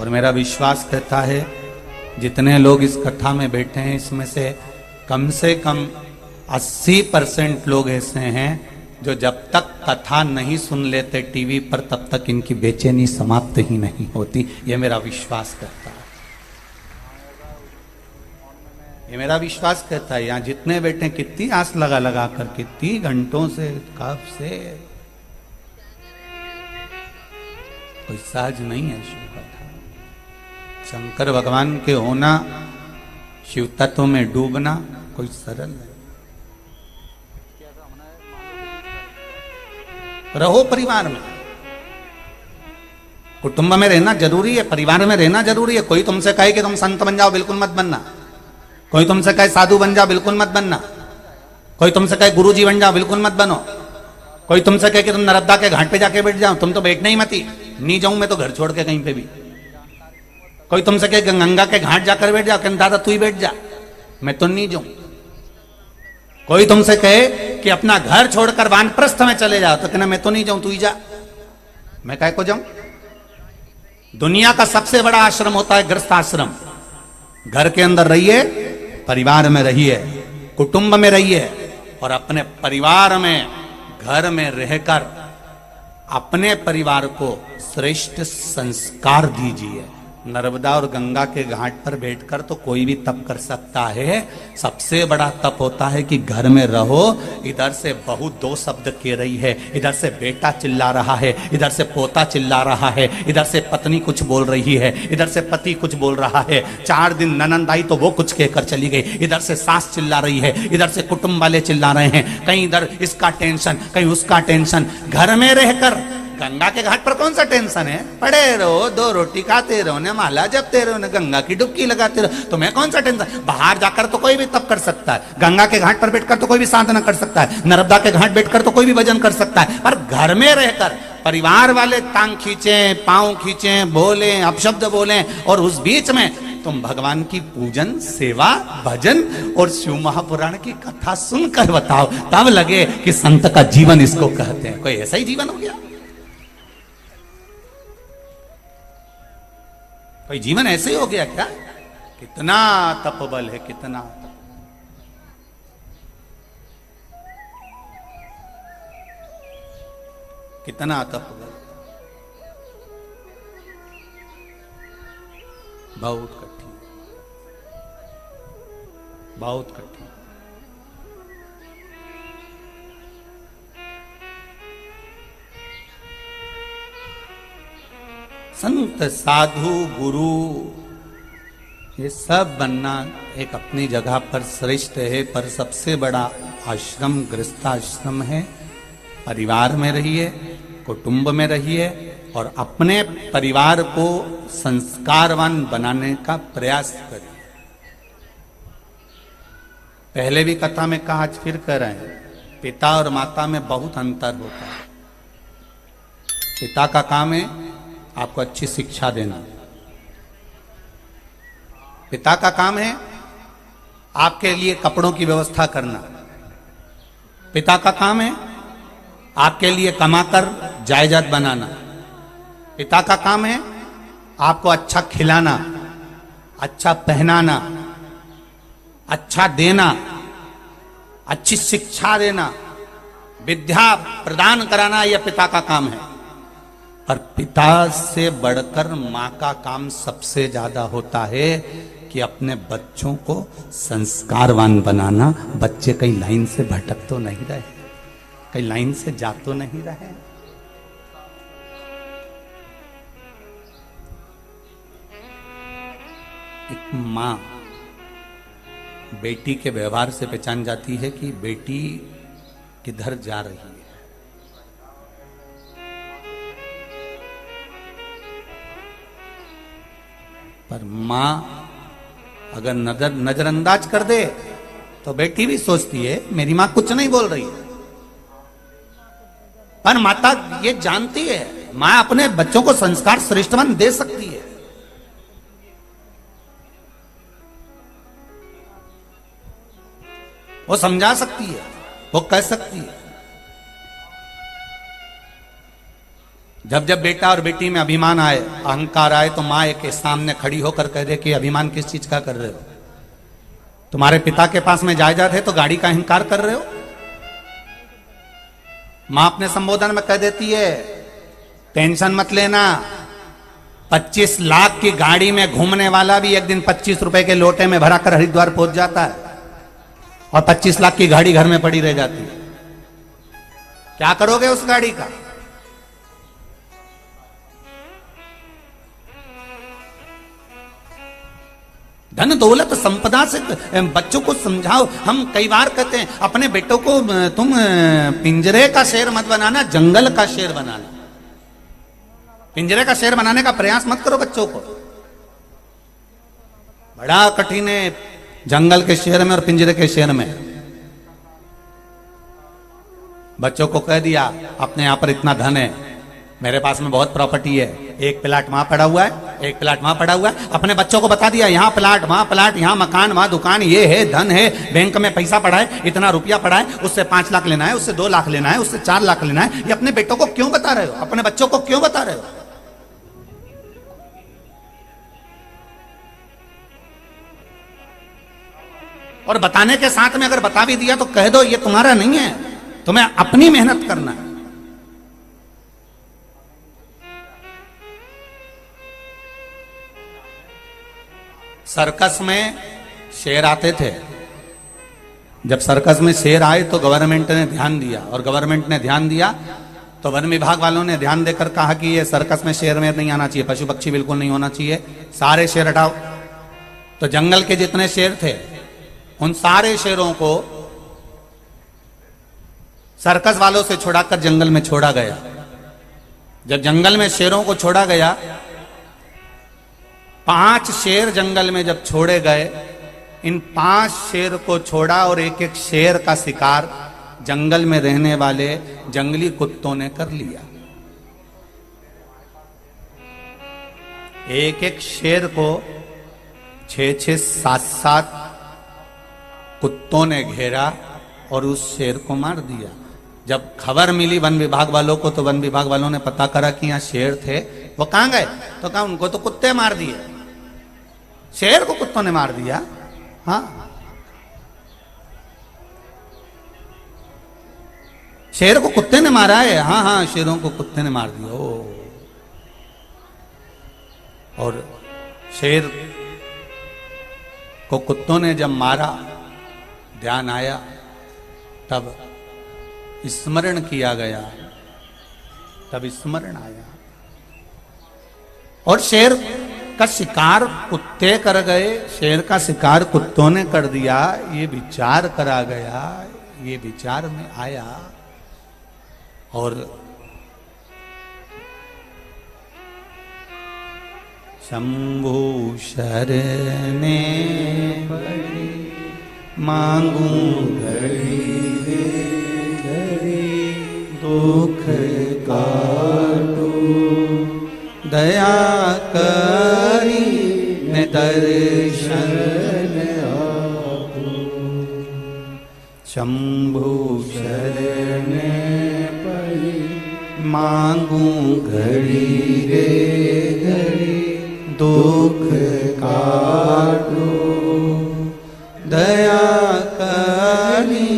और मेरा विश्वास कहता है जितने लोग इस कथा में बैठे हैं इसमें से कम 80% लोग ऐसे हैं जो जब तक कथा नहीं सुन लेते टीवी पर तब तक इनकी बेचैनी समाप्त ही नहीं होती। ये मेरा विश्वास कहता है, ये मेरा विश्वास कहता है। यहां जितने बैठे कितनी आस लगा लगा कर, कितनी घंटों से, कब से, कोई सहज नहीं है शिव कथा। शंकर भगवान के होना, शिव तत्व में डूबना कोई सरल नहीं। रहो परिवार में, कुटुंब में रहना जरूरी है, परिवार में रहना जरूरी है। कोई तुमसे कहे कि तुम संत बन जाओ, बिल्कुल मत बनना। कोई तुमसे कहे साधु बन जाओ, बिल्कुल मत बनना। कोई तुमसे कहे गुरुजी बन जाओ, बिल्कुल मत बनो। कोई तुमसे कहे कि तुम नर्मदा के घाट पे जाके बैठ जाओ, तुम तो बैठना ही मत ही। नहीं जाऊं मैं तो घर छोड़ के कहीं पे भी। कोई तुमसे कहे गंगा के घाट जाकर बैठ जाओ, कहना दादा तू ही बैठ जा, मैं तो नहीं जाऊं। कोई तुमसे कहे कि अपना घर छोड़कर वानप्रस्थ में चले जाओ, तो कहना मैं तो नहीं जाऊं, तू ही जा, मैं काहे को जाऊं। दुनिया का सबसे बड़ा आश्रम होता है गृहस्थ आश्रम। घर के अंदर रहिए, परिवार में रहिए, कुटुंब में रहिए, और अपने परिवार में, घर में रहकर अपने परिवार को श्रेष्ठ संस्कार दीजिए। नर्मदा और गंगा के घाट पर बैठकर तो कोई भी तप कर सकता है। सबसे बड़ा तप होता है कि घर में रहो, इधर से बहू 2 शब्द कह रही है, इधर से बेटा चिल्ला रहा है, इधर से पोता चिल्ला रहा है, इधर से पत्नी कुछ बोल रही है, इधर से पति कुछ बोल रहा है। 4 दिन ननंद आई तो वो कुछ कहकर चली गई, इधर से सास चिल्ला रही है, इधर से कुटुंब वाले चिल्ला रहे हैं, कहीं इधर इसका टेंशन, कहीं उसका टेंशन। घर में रहकर गंगा के घाट पर कौन सा टेंशन है? पड़े रहो, 2 रोटी खाते रहो, न माला जपते रहो, न गंगा की डुबकी लगाते रहो, तुम्हें कौन सा टेंशन? बाहर जाकर तो कोई भी तप कर सकता है, गंगा के घाट पर बैठकर तो कोई भी साधना कर सकता है, नर्मदा के घाट बैठकर तो कोई भी भजन कर सकता है। पर घर में रहकर परिवार वाले टांग खींचे, पांव खींचे, बोले, अपशब्द बोले, और उस बीच में तुम भगवान की पूजन, सेवा, भजन और शिव महापुराण की कथा सुनकर बताओ, तब लगे कि संत का जीवन इसको कहते हैं। कोई ऐसा ही जीवन हो गया? कोई जीवन ऐसे ही हो गया क्या? कितना तपबल है, कितना कितना तपबल, बहुत कठिन, बहुत कठिन। संत, साधु, गुरु, ये सब बनना एक अपनी जगह पर श्रेष्ठ है, पर सबसे बड़ा आश्रम गृहस्थाश्रम है। परिवार में रहिए, कुटुंब में रहिए, और अपने परिवार को संस्कारवान बनाने का प्रयास करिए। पहले भी कथा में कहा, आज फिर कह रहे हैं, पिता और माता में बहुत अंतर होता है। पिता का काम है आपको अच्छी शिक्षा देना, पिता का काम है आपके लिए कपड़ों की व्यवस्था करना, पिता का काम है आपके लिए कमाकर जायदाद बनाना, पिता का काम है आपको अच्छा खिलाना, अच्छा पहनाना, अच्छा देना, अच्छी शिक्षा देना, विद्या प्रदान कराना, यह पिता का काम है। और पिता से बढ़कर मां का काम सबसे ज्यादा होता है कि अपने बच्चों को संस्कारवान बनाना। बच्चे कहीं लाइन से भटक तो नहीं रहे, कहीं लाइन से जा तो नहीं रहे। एक मां बेटी के व्यवहार से पहचान जाती है कि बेटी किधर जा रही है। पर मां अगर नजरअंदाज कर दे तो बेटी भी सोचती है मेरी मां कुछ नहीं बोल रही है। पर माता ये जानती है, मां अपने बच्चों को संस्कार श्रेष्ठवान दे सकती है। वो समझा सकती है, वो कह सकती है। जब जब बेटा और बेटी में अभिमान आए, अहंकार आए, तो माँ एक सामने खड़ी होकर कह दे कि अभिमान किस चीज का कर रहे हो? तुम्हारे पिता के पास में जायदाद है तो गाड़ी का अहंकार कर रहे हो? मां अपने संबोधन में कह देती है, टेंशन मत लेना, 25 लाख की गाड़ी में घूमने वाला भी एक दिन 25 रुपए के लोटे में भराकर हरिद्वार पहुंच जाता है और 25 लाख की गाड़ी घर में पड़ी रह जाती है। क्या करोगे उस गाड़ी का? धन दौलत संपदा से बच्चों को समझाओ। हम कई बार कहते हैं अपने बेटों को तुम पिंजरे का शेर मत बनाना, जंगल का शेर बनाना। पिंजरे का शेर बनाने का प्रयास मत करो बच्चों को। बड़ा कठिन है जंगल के शेर में और पिंजरे के शेर में। बच्चों को कह दिया अपने यहां पर इतना धन है, मेरे पास में बहुत प्रॉपर्टी है, एक प्लाट वहां पड़ा हुआ है, एक प्लाट वहां पड़ा हुआ है। अपने बच्चों को बता दिया यहां प्लाट, वहां प्लाट, यहां मकान, वहां दुकान, ये है, धन है, बैंक में पैसा पड़ा है, इतना रुपया पड़ा है, उससे 5 लाख लेना है, उससे 2 लाख लेना है, उससे 4 लाख लेना है। ये अपने बेटों को क्यों बता रहे हो? अपने बच्चों को क्यों बता रहे हो? और बताने के साथ में अगर बता भी दिया तो कह दो ये तुम्हारा नहीं है, तुम्हें अपनी मेहनत करना है। सर्कस में शेर आते थे। जब सर्कस में शेर आए तो गवर्नमेंट ने ध्यान दिया, और गवर्नमेंट ने ध्यान दिया तो वन विभाग वालों ने ध्यान देकर कहा कि ये सर्कस में शेर में नहीं आना चाहिए, पशु पक्षी बिल्कुल नहीं होना चाहिए, सारे शेर हटाओ। तो जंगल के जितने शेर थे उन सारे शेरों को सर्कस वालों से छुड़ाकर जंगल में छोड़ा गया। जब जंगल में शेरों को छोड़ा गया, 5 शेर जंगल में जब छोड़े गए, इन 5 शेर को छोड़ा और एक एक शेर का शिकार जंगल में रहने वाले जंगली कुत्तों ने कर लिया। एक एक शेर को 6-6, 7-7 कुत्तों ने घेरा और उस शेर को मार दिया। जब खबर मिली वन विभाग वालों को तो वन विभाग वालों ने पता करा कि यहाँ शेर थे। वो कहां गए? तो कहा उनको तो कुत्ते मार दिए, शेर को कुत्तों ने मार दिया। हाँ, शेर को कुत्ते ने मारा है। हाँ हाँ, शेरों को कुत्ते ने मार दिया। और शेर को कुत्तों ने जब मारा, ध्यान आया, तब स्मरण किया गया, तब स्मरण आया और शेर का शिकार कुत्ते कर गए, शेर का शिकार कुत्तों ने कर दिया। ये विचार करा गया, ये विचार में आया और शंभु शरणे पड़ी मांगू घड़ी घड़ी दुख काटू दया करी ने दर्शन आपू। शंभु शरणे पड़ी मांगू घड़ी रे घड़ी दुख काटू दया करी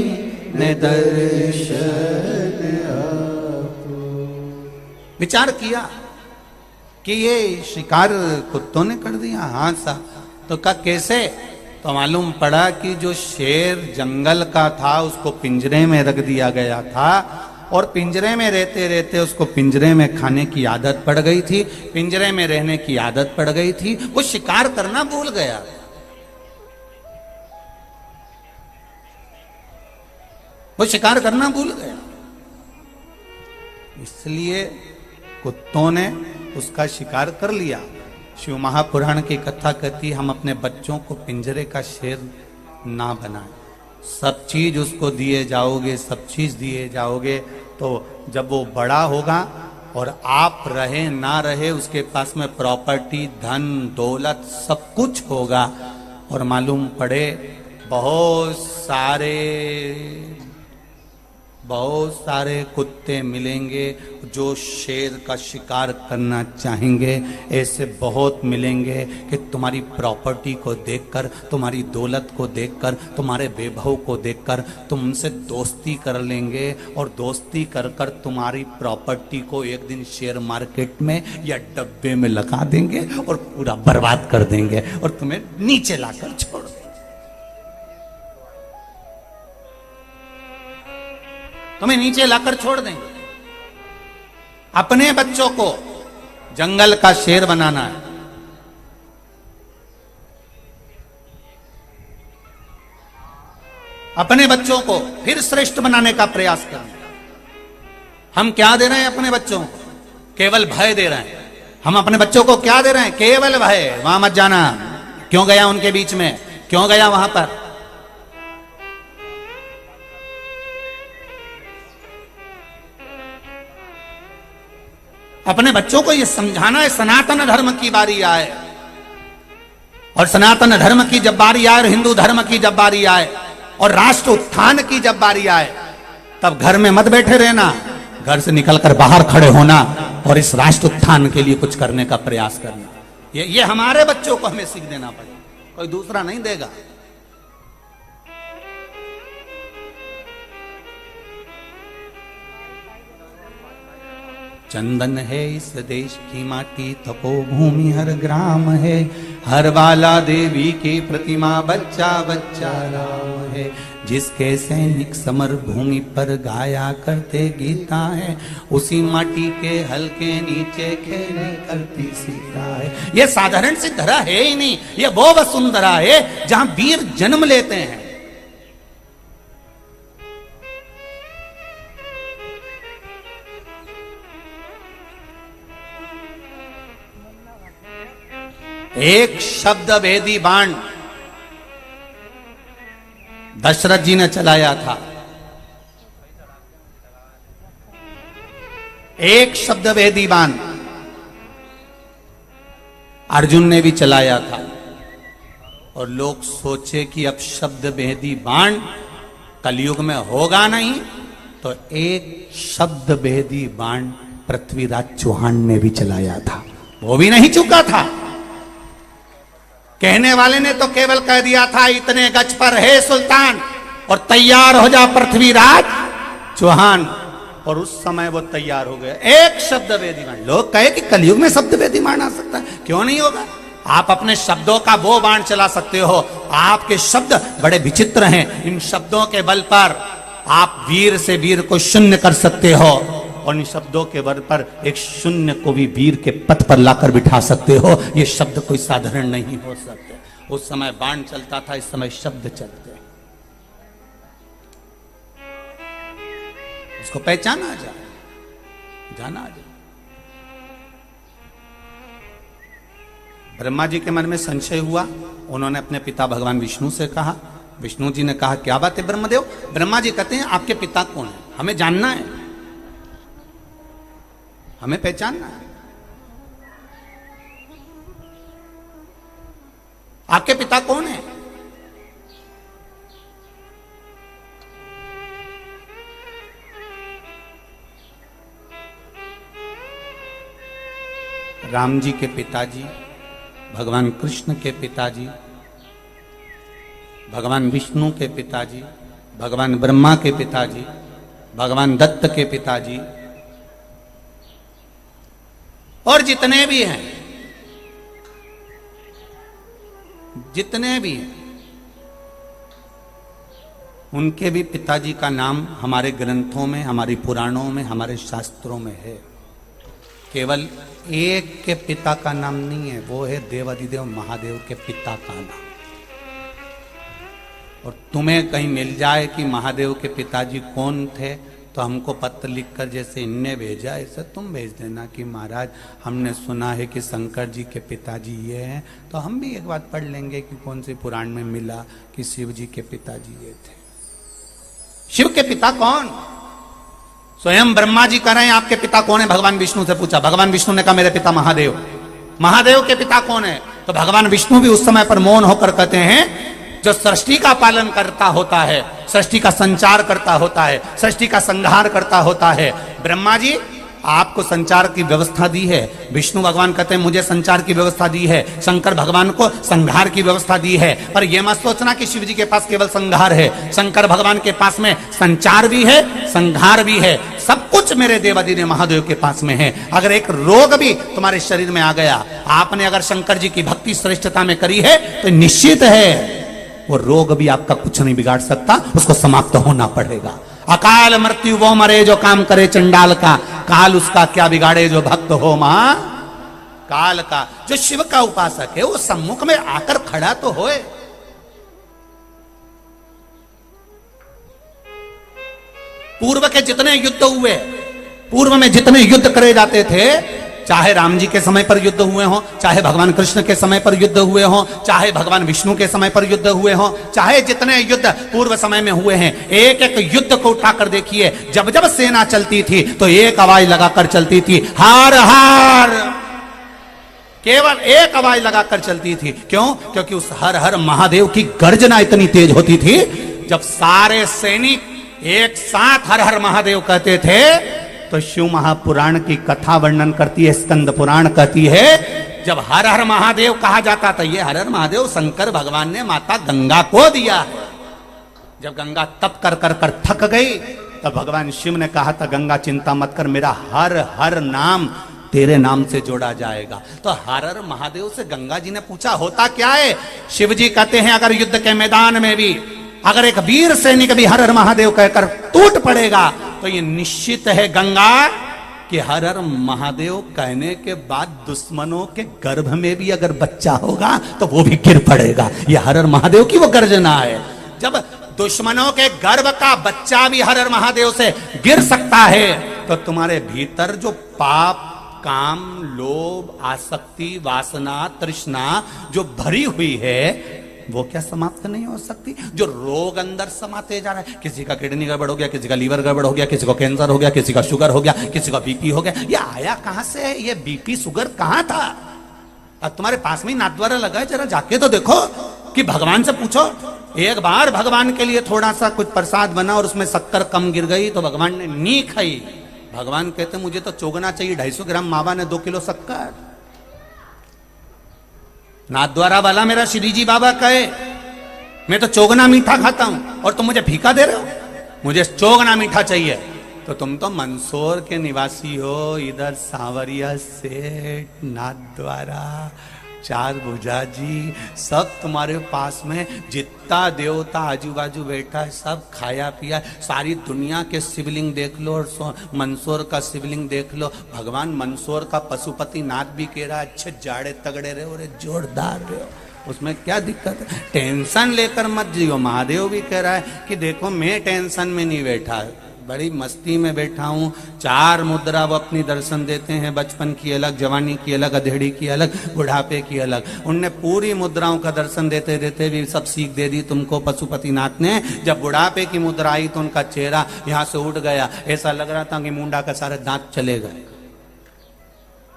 ने दर्शन आपू। विचार किया कि ये शिकार कुत्तों ने कर दिया। हाँ सा, तो का कैसे? तो मालूम पड़ा कि जो शेर जंगल का था उसको पिंजरे में रख दिया गया था और पिंजरे में रहते रहते उसको पिंजरे में खाने की आदत पड़ गई थी, पिंजरे में रहने की आदत पड़ गई थी। वो शिकार करना भूल गया। वो शिकार करना भूल गया, इसलिए कुत्तों ने उसका शिकार कर लिया। शिव महापुराण की कथा कहती हम अपने बच्चों को पिंजरे का शेर ना बनाएं। सब चीज उसको दिए जाओगे, सब चीज दिए जाओगे, तो जब वो बड़ा होगा और आप रहे ना रहे, उसके पास में प्रॉपर्टी, धन, दौलत सब कुछ होगा और मालूम पड़े बहुत सारे बहुत सारे कुत्ते मिलेंगे जो शेर का शिकार करना चाहेंगे। ऐसे बहुत मिलेंगे कि तुम्हारी प्रॉपर्टी को देखकर, तुम्हारी दौलत को देखकर, तुम्हारे वैभव को देखकर तुमसे दोस्ती कर लेंगे और दोस्ती कर कर तुम्हारी प्रॉपर्टी को एक दिन शेयर मार्केट में या डब्बे में लगा देंगे और पूरा बर्बाद कर देंगे और तुम्हें नीचे लाकर छोड़ देंगे। तुम्हें नीचे लाकर छोड़ देंगे। अपने बच्चों को जंगल का शेर बनाना है, अपने बच्चों को फिर श्रेष्ठ बनाने का प्रयास करना। हम क्या दे रहे हैं अपने बच्चों को? केवल भय दे रहे हैं। हम अपने बच्चों को क्या दे रहे हैं? केवल भय। वहां मत जाना। क्यों गया उनके बीच में? क्यों गया वहां पर? अपने बच्चों को यह समझाना है सनातन धर्म की बारी आए, और सनातन धर्म की जब बारी आए और हिंदू धर्म की जब बारी आए और राष्ट्र उत्थान की जब बारी आए, तब घर में मत बैठे रहना, घर से निकलकर बाहर खड़े होना और इस राष्ट्र उत्थान के लिए कुछ करने का प्रयास करना। ये हमारे बच्चों को हमें सीख देना पड़ेगा, कोई दूसरा नहीं देगा। चंदन है इस देश की माटी, तपोभूमि हर ग्राम है, हर बाला देवी की प्रतिमा, बच्चा बच्चा राम है। जिसके सैनिक समर भूमि पर गाया करते गीता है, उसी माटी के हल्के नीचे खेले करती सीता है। यह साधारण सी धरा है ही नहीं, यह वो वसुंधरा है जहां वीर जन्म लेते हैं। एक शब्द भेदी बाण दशरथ जी ने चलाया था, एक शब्द भेदी बाण अर्जुन ने भी चलाया था। और लोग सोचे कि अब शब्द भेदी बाण कलयुग में होगा नहीं, तो एक शब्द भेदी बाण पृथ्वीराज चौहान ने भी चलाया था, वो भी नहीं चुका था। कहने वाले ने तो केवल कह दिया था इतने गज पर है सुल्तान और तैयार हो जा पृथ्वीराज चौहान, और उस समय वो तैयार हो गए। एक शब्द वेदीबाण। लोग कहे कि कलयुग में शब्द वेदीबाण आ सकता है, क्यों नहीं होगा? आप अपने शब्दों का वो बाण चला सकते हो। आपके शब्द बड़े विचित्र हैं, इन शब्दों के बल पर आप वीर से वीर को शून्य कर सकते हो, और इन शब्दों के बल पर एक शून्य को भी वीर के पथ पर लाकर बिठा सकते हो। ये शब्द कोई साधारण नहीं हो सकते। उस समय बाण चलता था, इस समय शब्द चलते। उसको पहचाना जाए, जाना जाए। ब्रह्मा जी के मन में संशय हुआ, उन्होंने अपने पिता भगवान विष्णु से कहा। विष्णु जी ने कहा क्या बात है ब्रह्मदेव? ब्रह्मा जी कहते हैं आपके पिता कौन है, हमें जानना है, हमें पहचानना है। आपके पिता कौन है? राम जी के पिताजी, भगवान कृष्ण के पिताजी, भगवान विष्णु के पिताजी, भगवान ब्रह्मा के पिताजी, भगवान दत्त के पिताजी, और जितने भी हैं, जितने भी हैं, उनके भी पिताजी का नाम हमारे ग्रंथों में, हमारी पुराणों में, हमारे शास्त्रों में है। केवल एक के पिता का नाम नहीं है, वो है देवाधिदेव महादेव के पिता का नाम। और तुम्हें कहीं मिल जाए कि महादेव के पिताजी कौन थे, तो हमको पत्र लिखकर जैसे इनने भेजा ऐसे तुम भेज देना कि महाराज हमने सुना है कि शंकर जी के पिताजी ये हैं, तो हम भी एक बात पढ़ लेंगे कि कौन से पुराण में मिला कि शिव जी के पिताजी ये थे। शिव के पिता कौन? स्वयं ब्रह्मा जी कह रहे हैं आपके पिता कौन है? भगवान विष्णु से पूछा, भगवान विष्णु ने कहा मेरे पिता महादेव। महादेव के पिता कौन है? तो भगवान विष्णु भी उस समय पर मौन होकर कहते हैं जो सृष्टि का पालन करता होता है, सृष्टि का संचार करता होता है, सृष्टि का संहार करता होता है। ब्रह्मा जी आपको संचार की व्यवस्था दी है, विष्णु भगवान कहते हैं मुझे संचार की व्यवस्था दी है, शंकर भगवान को संहार की व्यवस्था दी है। पर यह मत सोचना कि शिव जी के पास केवल संहार है, शंकर भगवान के पास में संचार भी है, संहार भी है, सब कुछ मेरे देवादिदेव महादेव के पास में है। अगर एक रोग भी तुम्हारे शरीर में आ गया, आपने अगर शंकर जी की भक्ति श्रेष्ठता में करी है, तो निश्चित है वो रोग भी आपका कुछ नहीं बिगाड़ सकता, उसको समाप्त होना पड़ेगा। अकाल मृत्यु वो मरे जो काम करे चंडाल का, काल उसका क्या बिगाड़े जो भक्त हो मां काल का। जो शिव का उपासक है वो सम्मुख में आकर खड़ा तो होए। पूर्व के जितने युद्ध हुए, पूर्व में जितने युद्ध करे जाते थे, चाहे राम जी के समय पर युद्ध हुए हों, चाहे भगवान कृष्ण के समय पर युद्ध हुए हों, चाहे भगवान विष्णु के समय पर युद्ध हुए हों, चाहे जितने युद्ध पूर्व समय में हुए हैं, एक एक युद्ध को उठाकर देखिए। जब जब सेना चलती थी तो एक आवाज लगाकर चलती थी, हार हार, केवल एक आवाज लगाकर चलती थी। क्यों? क्योंकि उस हर हर महादेव की गर्जना इतनी तेज होती थी, जब सारे सैनिक एक साथ हर हर महादेव कहते थे तो शिव महापुराण की कथा वर्णन करती है, स्कंद पुराण कहती है, जब हर हर महादेव कहा जाता था, ये हर हर महादेव शंकर भगवान ने माता गंगा को दिया है। जब गंगा तप कर कर कर थक गई, तब भगवान शिव ने कहा था, गंगा चिंता मत कर, मेरा हर हर नाम तेरे नाम से जोड़ा जाएगा। तो हर हर महादेव से गंगा जी ने पूछा होता क्या है? शिव जी कहते हैं अगर युद्ध के मैदान में भी अगर एक वीर सैनिक भी हर हर महादेव कहकर टूट पड़ेगा, तो ये निश्चित है गंगा कि हर हर महादेव कहने के बाद दुश्मनों के गर्भ में भी अगर बच्चा होगा तो वो भी गिर पड़ेगा। ये हर हर महादेव की वो गर्जना है। जब दुश्मनों के गर्भ का बच्चा भी हर हर महादेव से गिर सकता है, तो तुम्हारे भीतर जो पाप, काम, लोभ, आसक्ति, वासना, तृष्णा जो भरी हुई है, वो क्या समाप्त नहीं हो सकती? जो रोग अंदर समाते जा रहा है, किसी का किडनी गड़बड़ हो गया, किसी का लीवर गड़बड़ हो गया, किसी को कैंसर हो गया, किसी का शुगर हो गया, किसी का बीपी हो गया, ये आया कहां से है? ये बीपी शुगर कहां था? अब तुम्हारे पास में ही नाथद्वारा लगा है, जरा जाके तो देखो, कि भगवान से पूछो। एक बार भगवान के लिए थोड़ा सा कुछ प्रसाद बना और उसमें शक्कर कम गिर गई तो भगवान ने नी खाई। भगवान कहते मुझे तो चोगना चाहिए 250 ग्राम मावा ने 2 किलो शक्कर। नाथद्वारा वाला मेरा श्री जी बाबा कहे मैं तो चोगना मीठा खाता हूं और तुम मुझे फीका दे रहे हो, मुझे चोगना मीठा चाहिए। तो तुम तो मंदसौर के निवासी हो, इधर सांवरिया सेठ, नाथद्वारा, चार भुजा जी, सब तुम्हारे पास में जितना देवता आजू बाजू बैठा है सब खाया पिया। सारी दुनिया के शिवलिंग देख लो और मंदसौर का शिवलिंग देख लो। भगवान मंदसौर का पशुपति नाथ भी कह रहा है अच्छे जाड़े तगड़े रहे और जोरदार रहे, उसमें क्या दिक्कत है? टेंशन लेकर मत जियो। महादेव भी कह रहा है कि देखो मैं टेंशन में नहीं बैठा, बड़ी मस्ती में बैठा हूँ। 4 मुद्रा वो अपनी दर्शन देते हैं, बचपन की अलग, जवानी की अलग, अधेड़ी की अलग, बुढ़ापे की अलग। उनने पूरी मुद्राओं का दर्शन देते देते भी सब सीख दे दी तुमको पशुपति नाथ ने। जब बुढ़ापे की मुद्रा आई तो उनका चेहरा यहाँ से उठ गया, ऐसा लग रहा था कि मुंडा का सारे दांत चले गए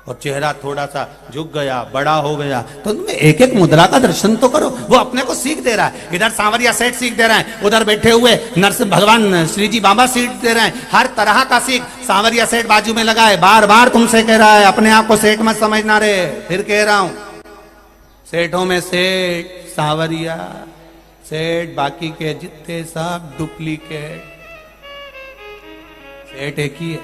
और चेहरा थोड़ा सा झुक गया, बड़ा हो गया। तो तुम्हें एक एक मुद्रा का दर्शन तो करो। वो अपने को सीख दे रहा है, इधर सांवरिया सेठ सीख दे रहा है, उधर बैठे हुए नरसिंह भगवान श्री जी बाबा सीख दे रहे हैं। हर तरह का सीख। सांवरिया सेठ बाजू में लगा है, बार बार तुमसे कह रहा है अपने आप को सेठ मत समझना रे। फिर कह रहा हूं, सेठों में सेठ सांवरिया सेठ, बाकी के जितने सब डुप्लीकेट। सेठ एक ही है,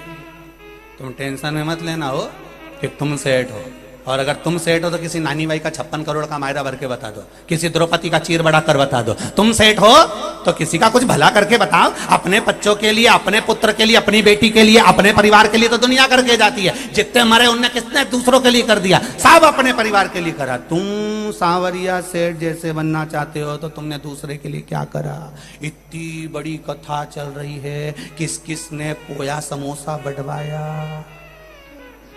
तुम टेंशन में मत लेना हो कि तुम सेठ हो। और अगर तुम सेठ हो तो किसी नानी बाई का 56 करोड़ का मायरा भर के बता दो, किसी द्रौपदी का चीर बड़ा कर बता दो। तुम सेठ हो तो किसी का कुछ भला करके बताओ। अपने बच्चों के लिए, अपने पुत्र के लिए, अपनी बेटी के लिए, अपने परिवार के लिए तो दुनिया करके जाती है। जितने मरे उनने किसने दूसरों के लिए कर दिया? सब अपने परिवार के लिए करा। तुम सांवरिया सेठ जैसे बनना चाहते हो तो तुमने दूसरे के लिए क्या करा? इतनी बड़ी कथा चल रही है, किस किस ने पोया समोसा बंटवाया,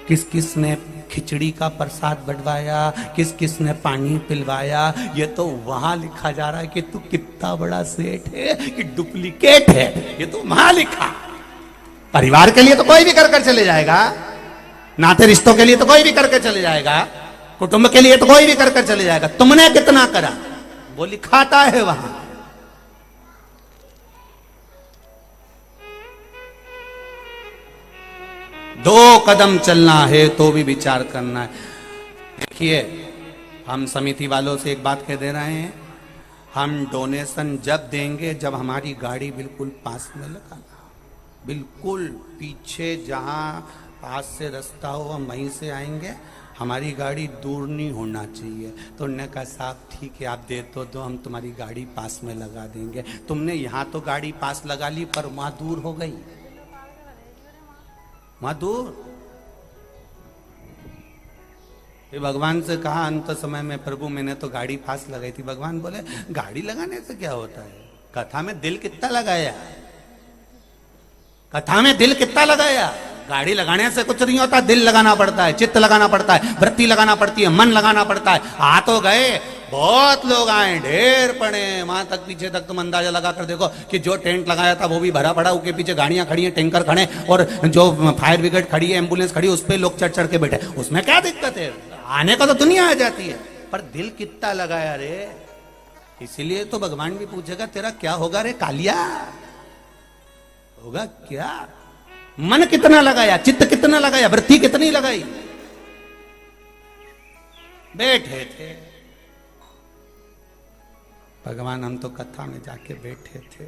किस किस ने खिचड़ी का प्रसाद बंटवाया, किस किस ने पानी पिलवाया। ये तो वहां लिखा जा रहा है कि तू कितना बड़ा सेठ है कि डुप्लीकेट है, ये तो वहां लिखा। परिवार के लिए तो कोई भी कर कर चले जाएगा, नाते रिश्तों के लिए तो कोई भी करके चले जाएगा, कुटुंब के लिए तो कोई भी कर कर चले जाएगा। तुमने कितना करा? वो लिखाता है वहां। दो कदम चलना है तो भी विचार करना है। देखिए, हम समिति वालों से एक बात कह दे रहे हैं, हम डोनेशन जब देंगे जब हमारी गाड़ी बिल्कुल पास में लगाना, बिल्कुल पीछे जहां पास से रास्ता हो हम वहीं से आएंगे, हमारी गाड़ी दूर नहीं होना चाहिए। तो उन्होंने कहा साहब ठीक है, आप दे तो दो, हम तुम्हारी गाड़ी पास में लगा देंगे। तुमने यहाँ तो गाड़ी पास लगा ली पर वहां दूर हो गई, वहां दूर। ये भगवान से कहा अंत समय में, प्रभु मैंने तो गाड़ी पास लगाई थी। भगवान बोले गाड़ी लगाने से क्या होता है, कथा में दिल कितना लगाया, कथा में दिल कितना लगाया। गाड़ी लगाने से कुछ नहीं होता, दिल लगाना पड़ता है, चित्त लगाना पड़ता है, वृत्ति लगाना पड़ती है, मन लगाना पड़ता है। आ तो गए, बहुत लोग आए, ढेर पड़े वहां तक, पीछे तक तुम अंदाजा लगा कर देखो कि जो टेंट लगाया था वो भी भरा पड़ा, उसके पीछे गाड़ियां खड़ी हैं, टैंकर खड़े, और जो फायर ब्रिगेड खड़ी है, एम्बुलेंस खड़ी है, उस पर लोग चढ़ चढ़ के बैठे। उसमें क्या दिक्कत है, आने का तो दुनिया आ जाती है, पर दिल कितना लगाया रे। इसीलिए तो भगवान भी पूछेगा तेरा क्या होगा रे कालिया, होगा क्या, मन कितना लगाया, चित्त कितना लगाया, वृत्ति कितनी लगाई। बैठे थे भगवान, हम तो कथा में जाके बैठे थे।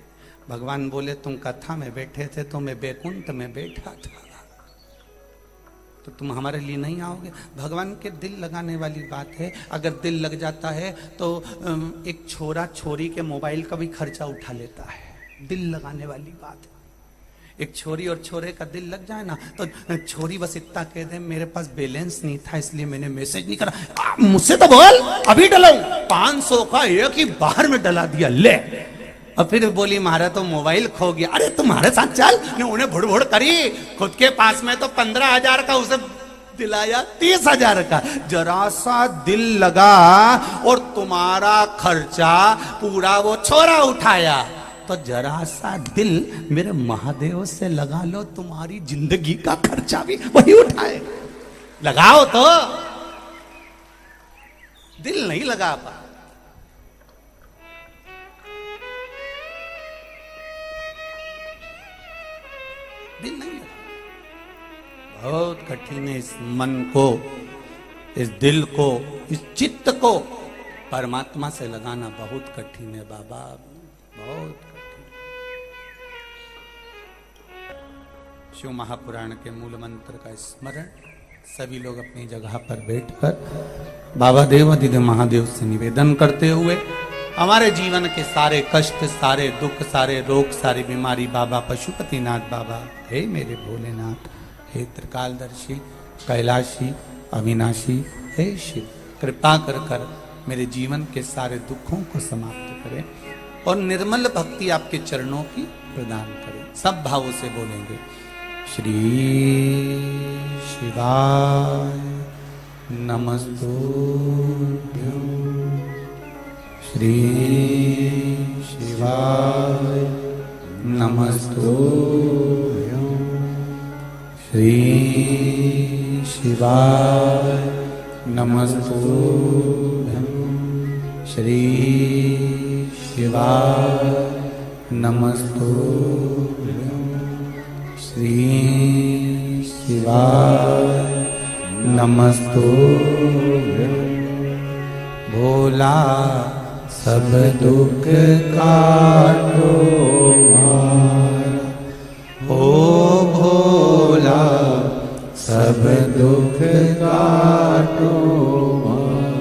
भगवान बोले तुम कथा में बैठे थे तो मैं बैकुंठ में बैठा था, तो तुम हमारे लिए नहीं आओगे। भगवान के दिल लगाने वाली बात है। अगर दिल लग जाता है तो एक छोरा छोरी के मोबाइल का भी खर्चा उठा लेता है, दिल लगाने वाली बात है। एक छोरी और छोरे का दिल लग जाए ना, तो छोरी बस इतना कह दे मेरे पास बैलेंस नहीं था इसलिए मैंने मैसेज नहीं करा, मुझसे तो बोल अभी डलाऊं, 500 का एक ही बाहर में डला दिया ले। और फिर बोली मारा तो मोबाइल खो गया। अरे तुम्हारे साथ चल, ने उन्हें भुड़ भुड़ करी, खुद के पास में तो 15,000 का उसे दिलाया 30,000 का। जरा सा दिल लगा और तुम्हारा खर्चा पूरा वो छोरा उठाया। तो जरा सा दिल मेरे महादेव से लगा लो, तुम्हारी जिंदगी का खर्चा भी वही उठाए। लगाओ तो, दिल नहीं लगा पा। दिल नहीं लगा, बहुत कठिन है इस मन को, इस दिल को, इस चित्त को परमात्मा से लगाना बहुत कठिन है बाबा, बहुत कठिन। शिव महापुराण के मूल मंत्र का स्मरण सभी लोग अपनी जगह पर बैठकर बाबा देवाधिदेव महादेव से निवेदन करते हुए हमारे जीवन के सारे कष्ट, सारे दुख, सारे रोग, सारी बीमारी बाबा पशुपतिनाथ बाबा, हे मेरे भोलेनाथ, हे त्रिकालदर्शी, कैलाशी, अविनाशी, हे शिव, कृपा कर कर मेरे जीवन के सारे दुखों को समाप्त करें और निर्मल भक्ति आपके चरणों की प्रदान करें। सब भावों से बोलेंगे श्री शिवाय नमस्तुभ्यं, श्री शिवाय नमस्तुभ्यं, श्री शिवाय नमस्तुभ्यं, श्री शिवाय नमस्तुभ्यं, श्री शिवाय नमस्तुभ्यं। भोला सब दुख काटो मारा, ओ भोला सब दुख काटो मारा।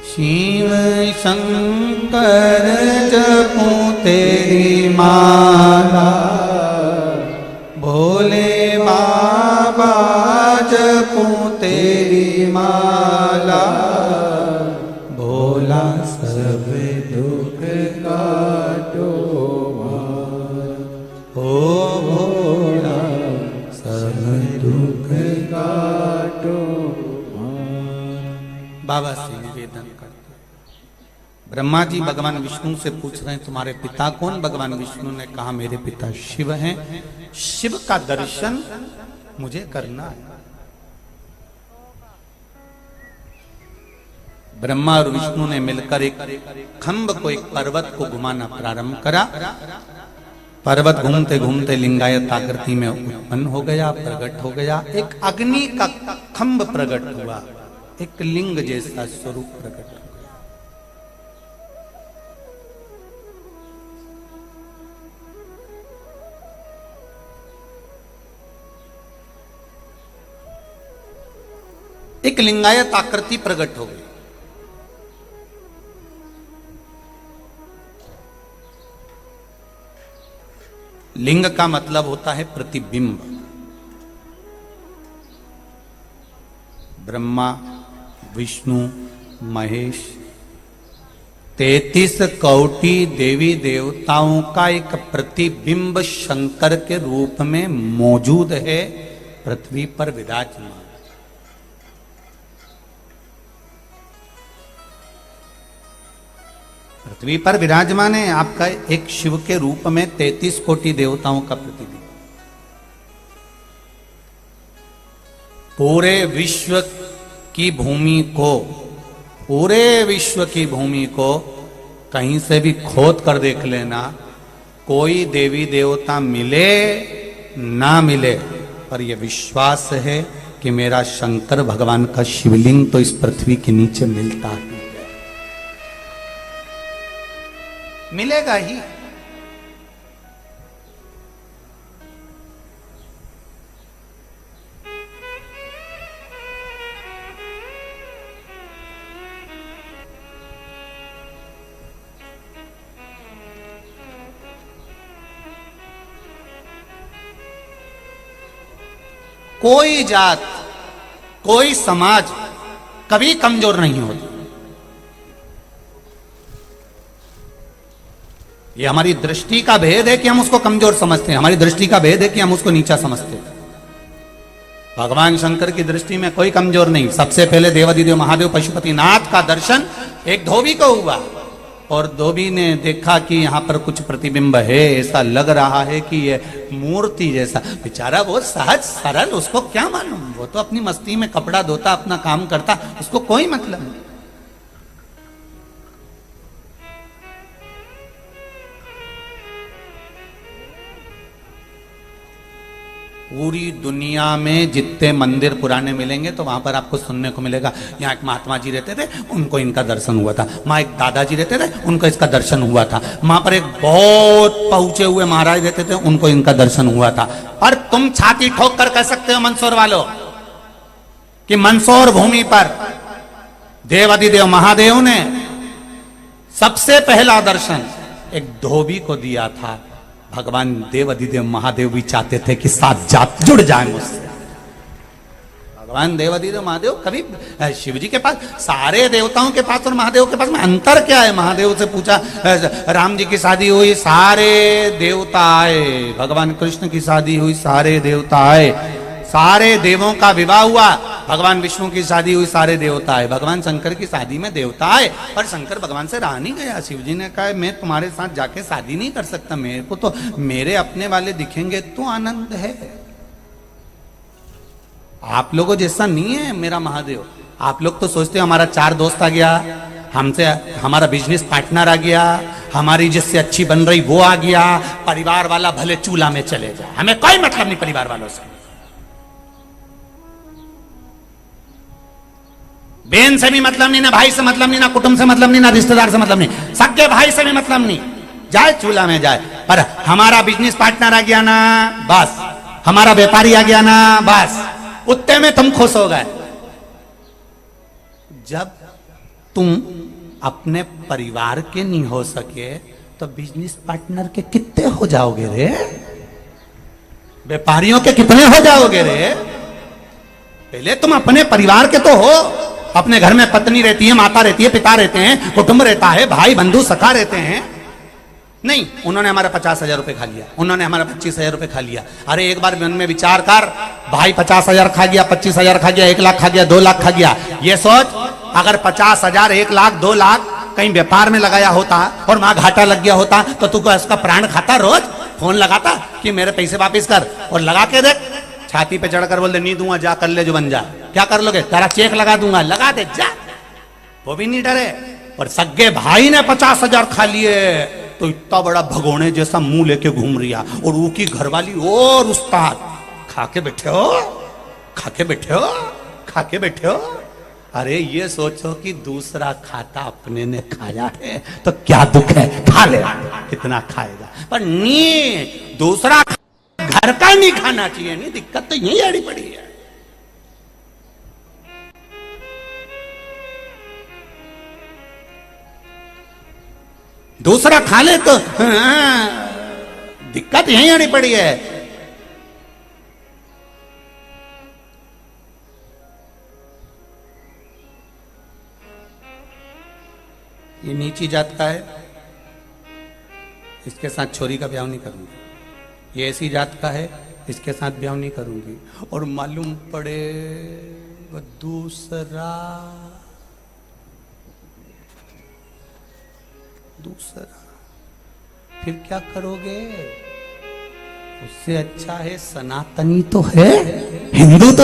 शिव शंकर जपूं तेरी माला, भोले बाबा जपूं तेरी माला, भोला सब दुख काटो मारा, ओ भोला सब दुख काटो मारा। बाबा से निवेदन करते, ब्रह्मा जी भगवान विष्णु से पूछ रहे हैं तुम्हारे पिता कौन। भगवान विष्णु ने कहा मेरे पिता शिव हैं, शिव का दर्शन मुझे करना है। ब्रह्मा और विष्णु ने मिलकर एक खंभ को, एक पर्वत को घुमाना प्रारंभ करा। पर्वत घूमते घूमते लिंगायत आकृति में उत्पन्न हो गया, प्रकट हो गया। एक अग्नि का खंभ प्रकट हुआ, एक लिंग जैसा स्वरूप प्रकट हुआ। एक लिंगायत आकृति प्रकट हो गई। लिंग का मतलब होता है प्रतिबिंब। ब्रह्मा, विष्णु, महेश, 33 कोटि देवी देवताओं का एक प्रतिबिंब शंकर के रूप में मौजूद है, पृथ्वी पर विराजमान। पृथ्वी पर विराजमान है आपका एक शिव के रूप में 33 कोटि देवताओं का प्रतिबिंब। पूरे विश्व की भूमि को, पूरे विश्व की भूमि को कहीं से भी खोद कर देख लेना, कोई देवी देवता मिले ना मिले, पर यह विश्वास है कि मेरा शंकर भगवान का शिवलिंग तो इस पृथ्वी के नीचे मिलता है, मिलेगा ही। कोई जात, कोई समाज कभी कमजोर नहीं होती। ये हमारी दृष्टि का भेद है कि हम उसको कमजोर समझते हैं, हमारी दृष्टि का भेद है कि हम उसको नीचा समझते हैं। भगवान शंकर की दृष्टि में कोई कमजोर नहीं। सबसे पहले देवाधिदेव महादेव पशुपतिनाथ का दर्शन एक धोबी को हुआ, और धोबी ने देखा कि यहाँ पर कुछ प्रतिबिंब है, ऐसा लग रहा है कि ये मूर्ति जैसा। बेचारा वो सहज सरल, उसको क्या मालूम, वो तो अपनी मस्ती में कपड़ा धोता, अपना काम करता, उसको कोई मतलब नहीं। पूरी दुनिया में जितने मंदिर पुराने मिलेंगे तो वहां पर आपको सुनने को मिलेगा, यहाँ एक महात्मा जी रहते थे, उनको इनका दर्शन हुआ था, वहां एक दादाजी रहते थे, उनको इसका दर्शन हुआ था, वहां पर एक बहुत पहुंचे हुए महाराज रहते थे, उनको इनका दर्शन हुआ था। और तुम छाती ठोक कर कह सकते हो मंदसौर वालों कि मंदसौर भूमि पर देवाधिदेव महादेव ने सबसे पहला दर्शन एक धोबी को दिया था। भगवान देवाधिदेव महादेव भी चाहते थे कि साथ जात जुड़ जाए मुझसे। भगवान देवाधिदेव महादेव कभी शिव जी के पास, सारे देवताओं के पास और महादेव के पास में अंतर क्या है? महादेव से पूछा, राम जी की शादी हुई, सारे देवता आए, भगवान कृष्ण की शादी हुई, सारे देवता आए, सारे देवों का विवाह हुआ, भगवान विष्णु की शादी हुई, सारे देवता आए, भगवान शंकर की शादी में देवता आए, पर शंकर भगवान से रहा नहीं गया। शिव जी ने कहा मैं तुम्हारे साथ जाके शादी नहीं कर सकता, मेरे को तो मेरे अपने वाले दिखेंगे तो आनंद है, आप लोगों जैसा नहीं है मेरा महादेव। आप लोग तो सोचते हो हमारा 4 दोस्त आ गया, हमसे हमारा बिजनेस पार्टनर आ गया, हमारी जिससे अच्छी बन रही वो आ गया, परिवार वाला भले चूल्हा में चले जाए, हमें कोई मतलब नहीं परिवार वालों से। बहन से भी मतलब नहीं, ना भाई से मतलब नहीं, ना कुटुंब से मतलब नहीं, ना रिश्तेदार से मतलब नहीं, सगे भाई से भी मतलब नहीं, जाए चूल्हा में जाए, पर हमारा बिजनेस पार्टनर आ गया ना बस, हमारा व्यापारी आ गया ना बस, उतने में तुम खुश हो गए। जब तुम अपने परिवार के नहीं हो सके तो बिजनेस पार्टनर के कितने हो जाओगे रे? व्यापारियों के कितने हो जाओगे रे? पहले तुम अपने परिवार के तो हो। अपने घर में पत्नी रहती है, माता रहती है, पिता रहते हैं, कुटुंब रहता है, भाई बंधु सखा रहते हैं। नहीं, उन्होंने हमारा 50,000 रुपए खा लिया, उन्होंने हमारा 25,000 रुपए खा लिया। अरे एक बार मन में विचार कर, भाई 50,000 खा गया, 25,000 खा गया, 1 लाख खा गया, 2 लाख खा गया। ये सोच, अगर 50,000, 1 लाख, 2 लाख कहीं व्यापार में लगाया होता और वहां घाटा लग गया होता तो तू उसका प्राण खाता, रोज फोन लगाता कि मेरे पैसे वापिस कर, और लगा के देख, छाती पे चढ़कर बोल दे नहीं दूंगा, जा कर ले जो बन जा। क्या कर लोगे? तेरा चेक लगा दूंगा, लगा दे जा, वो भी नहीं डरे। और सगे भाई ने 50,000 खा लिए तो इतना बड़ा भगोने जैसा मुंह लेके घूम रिया, और वो की घरवाली और उस्ताद खा के बैठे हो, खा के बैठे हो, खा के बैठे हो। अरे ये सोचो कि दूसरा खाता अपने ने खाया है तो क्या दुख है, खा ले, कितना खाएगा, पर नहीं, दूसरा घर का नहीं खाना चाहिए। नहीं, दिक्कत तो यही आड़ी पड़ी है। दूसरा खा ले तो दिक्कत यही आनी पड़ी है। ये नीची जात का है, इसके साथ छोरी का ब्याह नहीं करूंगी। ये ऐसी जात का है, इसके साथ ब्याह नहीं करूंगी। और मालूम पड़े वो दूसरा फिर क्या करोगे? उससे अच्छा है सनातनी तो है, हिंदू तो